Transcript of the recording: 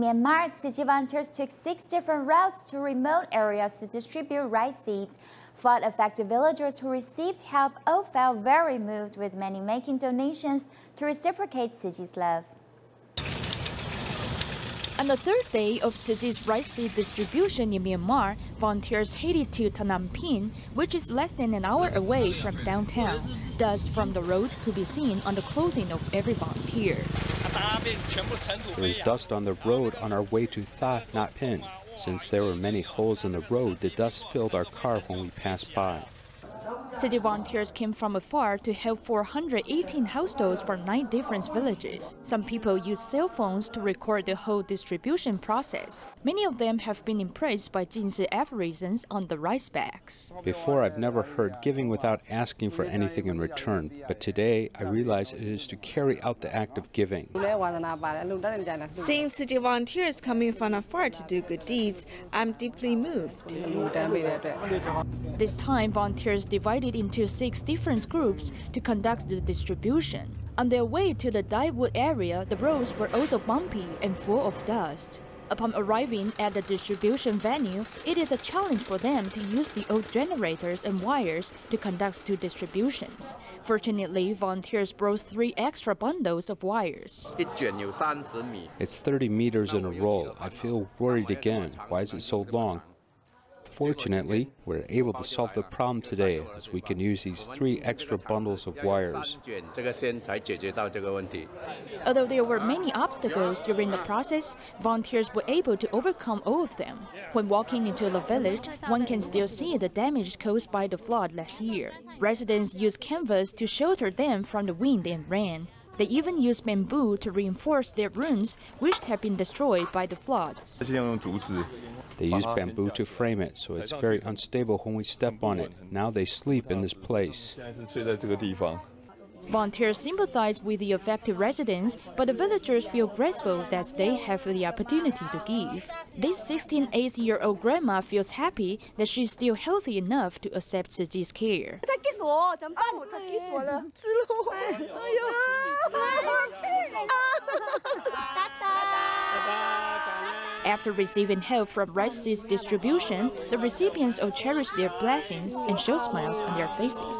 In Myanmar, Tzu Chi volunteers took 6 different routes to remote areas to distribute rice seeds. Flood-affected villagers who received help all felt very moved, with many making donations to reciprocate Tzu Chi's love. On the third day of Tzu Chi's rice seed distribution in Myanmar, volunteers headed to Thanampin, which is less than an hour away from downtown. Dust from the road could be seen on the clothing of every volunteer. There is dust on the road on our way to Tha Nhat Pin. Since there were many holes in the road, the dust filled our car when we passed by. Tzu Chi volunteers came from afar to help 418 households from 9 different villages. Some people use cell phones to record the whole distribution process. Many of them have been impressed by Jin's aphorisms on the rice bags. Before, I've never heard giving without asking for anything in return, but today I realize it is to carry out the act of giving. Seeing Tzu Chi volunteers coming from afar to do good deeds, I'm deeply moved. This time, volunteers divided into 6 different groups to conduct the distribution. On their way to the dyewood area, the roads were also bumpy and full of dust. Upon arriving at the distribution venue, it is a challenge for them to use the old generators and wires to conduct 2 distributions. Fortunately, volunteers brought 3 extra bundles of wires. It's 30 meters in a roll. I feel worried again. Why is it so long? Fortunately, we're able to solve the problem today, as we can use these 3 extra bundles of wires. Although there were many obstacles during the process, volunteers were able to overcome all of them. When walking into the village, one can still see the damage caused by the flood last year. Residents used canvas to shelter them from the wind and rain. They even used bamboo to reinforce their rooms, which had been destroyed by the floods. They use bamboo to frame it, so it's very unstable when we step on it. Now they sleep in this place. Volunteers sympathize with the affected residents, but the villagers feel grateful that they have the opportunity to give. This 68-year-old grandma feels happy that she's still healthy enough to accept Tzu Chi's care. After receiving help from rice seeds distribution, the recipients all cherish their blessings and show smiles on their faces.